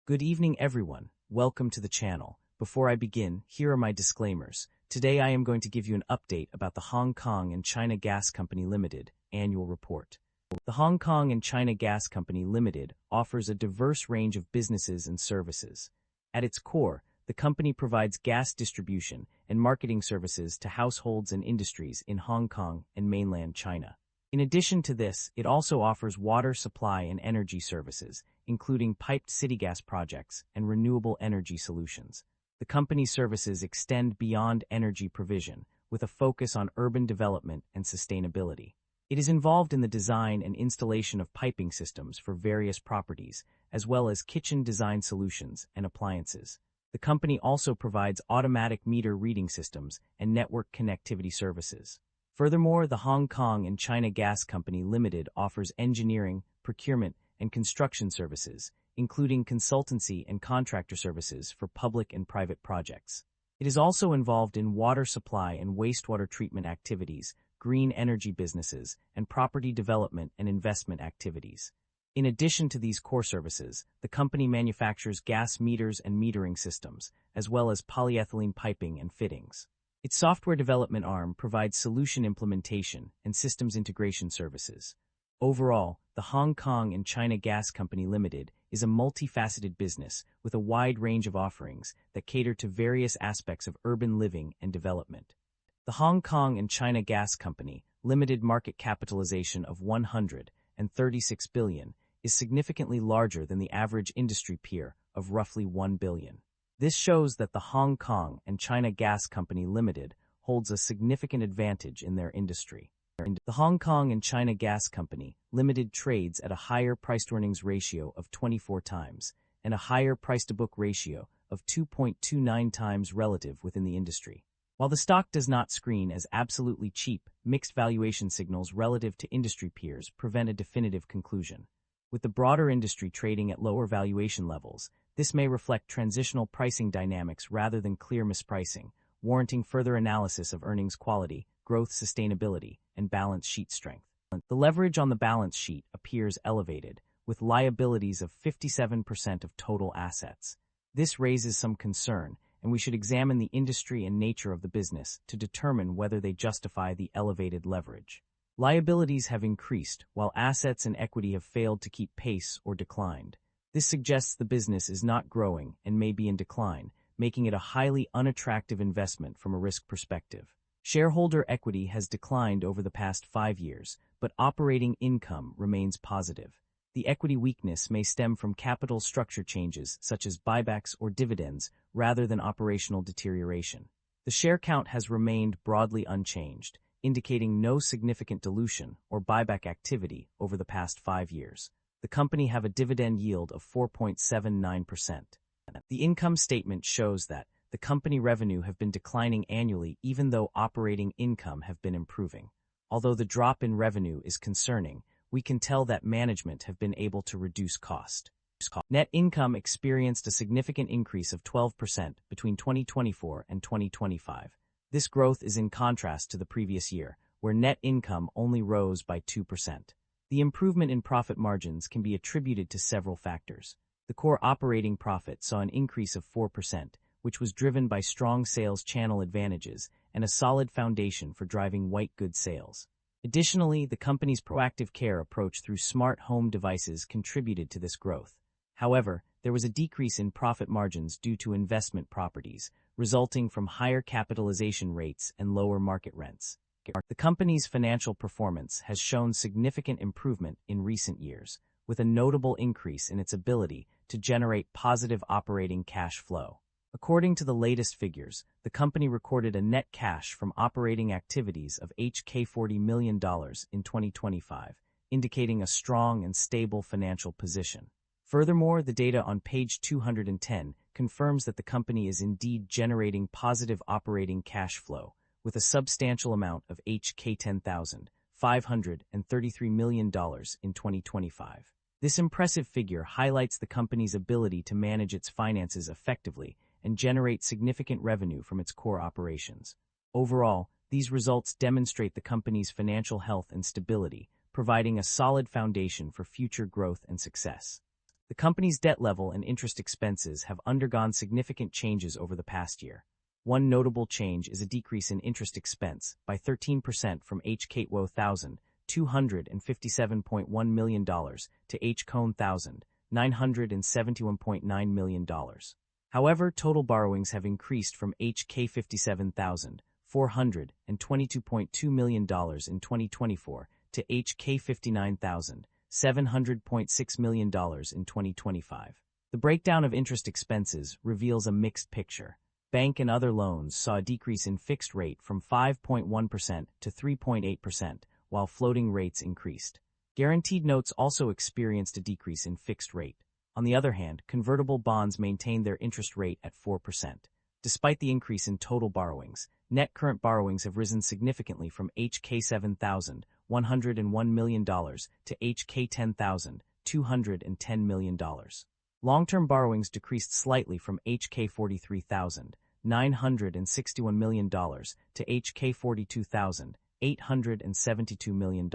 Good evening, everyone. Welcome to the channel. Before I begin, here are my disclaimers. Today I am going to give you an update about the Hong Kong and China Gas Company Limited annual report. The Hong Kong and China Gas Company Limited offers a diverse range of businesses and services. At its core, the company provides gas distribution and marketing services to households and industries in Hong Kong and mainland China. In addition to this, it also offers water supply and energy services, including piped city gas projects and renewable energy solutions. The company's services extend beyond energy provision, with a focus on urban development and sustainability. It is involved in the design and installation of piping systems for various properties, as well as kitchen design solutions and appliances. The company also provides automatic meter reading systems and network connectivity services. Furthermore, the Hong Kong and China Gas Company Limited offers engineering, procurement, and construction services, including consultancy and contractor services for public and private projects. It is also involved in water supply and wastewater treatment activities, green energy businesses, and property development and investment activities. In addition to these core services, the company manufactures gas meters and metering systems, as well as polyethylene piping and fittings. Its software development arm provides solution implementation and systems integration services. Overall, the Hong Kong and China Gas Company Limited is a multifaceted business with a wide range of offerings that cater to various aspects of urban living and development. The Hong Kong and China Gas Company Limited market capitalization of $136 billion is significantly larger than the average industry peer of roughly $1 billion. This shows that the Hong Kong and China Gas Company Limited holds a significant advantage in their industry. The Hong Kong and China Gas Company Limited trades at a higher price-to-earnings ratio of 24 times and a higher price-to-book ratio of 2.29 times relative within the industry. While the stock does not screen as absolutely cheap, mixed valuation signals relative to industry peers prevent a definitive conclusion. With the broader industry trading at lower valuation levels, this may reflect transitional pricing dynamics rather than clear mispricing, warranting further analysis of earnings quality, growth sustainability, and balance sheet strength. The leverage on the balance sheet appears elevated, with liabilities of 57% of total assets. This raises some concern, and we should examine the industry and nature of the business to determine whether they justify the elevated leverage. Liabilities have increased, while assets and equity have failed to keep pace or declined. This suggests the business is not growing and may be in decline, making it a highly unattractive investment from a risk perspective. Shareholder equity has declined over the past 5 years, but operating income remains positive. The equity weakness may stem from capital structure changes such as buybacks or dividends rather than operational deterioration. The share count has remained broadly unchanged, indicating no significant dilution or buyback activity over the past 5 years. The company have a dividend yield of 4.79%. The income statement shows that the company revenue have been declining annually even though operating income have been improving. Although the drop in revenue is concerning, we can tell that management have been able to reduce cost. Net income experienced a significant increase of 12% between 2024 and 2025. This growth is in contrast to the previous year, where net income only rose by 2%. The improvement in profit margins can be attributed to several factors. The core operating profit saw an increase of 4%, which was driven by strong sales channel advantages and a solid foundation for driving white goods sales. Additionally, the company's proactive care approach through smart home devices contributed to this growth. However, there was a decrease in profit margins due to investment properties, resulting from higher capitalization rates and lower market rents. The company's financial performance has shown significant improvement in recent years, with a notable increase in its ability to generate positive operating cash flow. According to the latest figures, the company recorded a net cash from operating activities of $40 million in 2025, indicating a strong and stable financial position. Furthermore, the data on page 210 confirms that the company is indeed generating positive operating cash flow, with a substantial amount of $10,533 million in 2025. This impressive figure highlights the company's ability to manage its finances effectively and generate significant revenue from its core operations. Overall, these results demonstrate the company's financial health and stability, providing a solid foundation for future growth and success. The company's debt level and interest expenses have undergone significant changes over the past year. One notable change is a decrease in interest expense by 13% from $257.1 million to $971.9 million. However, total borrowings have increased from $57,422.2 million in 2024 to $59,700.6 million in 2025. The breakdown of interest expenses reveals a mixed picture. Bank and other loans saw a decrease in fixed rate from 5.1% to 3.8%, while floating rates increased. Guaranteed notes also experienced a decrease in fixed rate. On the other hand, convertible bonds maintained their interest rate at 4%. Despite the increase in total borrowings, net current borrowings have risen significantly from $7,101 million to $10,210 million. Long-term borrowings decreased slightly from $43,961 million to $42,872 million.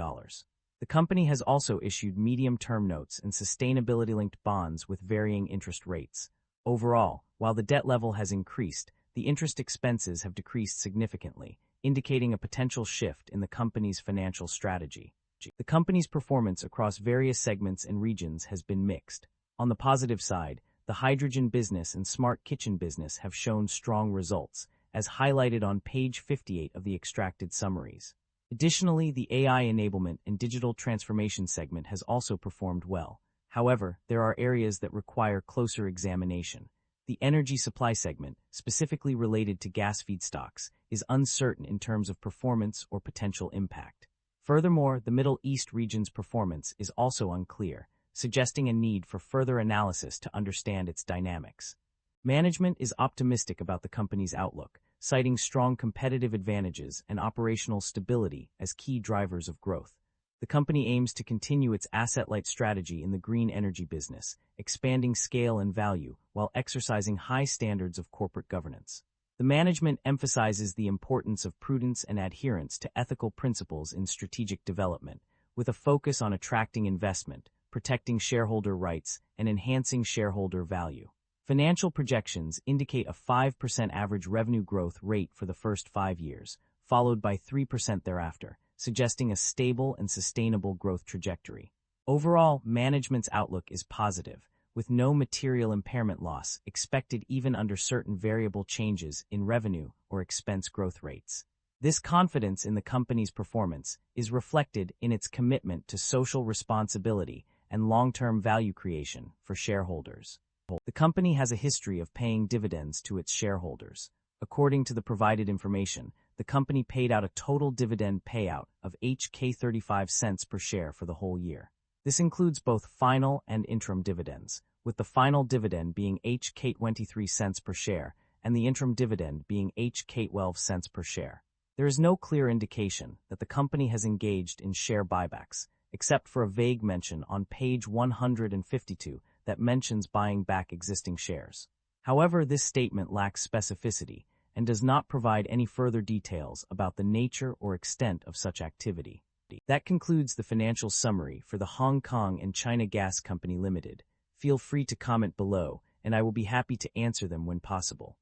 The company has also issued medium-term notes and sustainability-linked bonds with varying interest rates. Overall, while the debt level has increased, the interest expenses have decreased significantly, indicating a potential shift in the company's financial strategy. The company's performance across various segments and regions has been mixed. On the positive side, the hydrogen business and smart kitchen business have shown strong results, as highlighted on page 58 of the extracted summaries. Additionally, the AI enablement and digital transformation segment has also performed well. However, there are areas that require closer examination. The energy supply segment, specifically related to gas feedstocks, is uncertain in terms of performance or potential impact. Furthermore, the Middle East region's performance is also unclear, suggesting a need for further analysis to understand its dynamics. Management is optimistic about the company's outlook, citing strong competitive advantages and operational stability as key drivers of growth. The company aims to continue its asset-light strategy in the green energy business, expanding scale and value while exercising high standards of corporate governance. The management emphasizes the importance of prudence and adherence to ethical principles in strategic development, with a focus on attracting investment, protecting shareholder rights, and enhancing shareholder value. Financial projections indicate a 5% average revenue growth rate for the first 5 years, followed by 3% thereafter, suggesting a stable and sustainable growth trajectory. Overall, management's outlook is positive, with no material impairment loss expected even under certain variable changes in revenue or expense growth rates. This confidence in the company's performance is reflected in its commitment to social responsibility and long-term value creation for shareholders. The company has a history of paying dividends to its shareholders. According to the provided information, the company paid out a total dividend payout of HK 35 cents per share for the whole year. This includes both final and interim dividends, with the final dividend being HK 23 cents per share and the interim dividend being HK 12 cents per share. There is no clear indication that the company has engaged in share buybacks, except for a vague mention on page 152 that mentions buying back existing shares. However, this statement lacks specificity and does not provide any further details about the nature or extent of such activity. That concludes the financial summary for the Hong Kong and China Gas Company Limited. Feel free to comment below, and I will be happy to answer them when possible.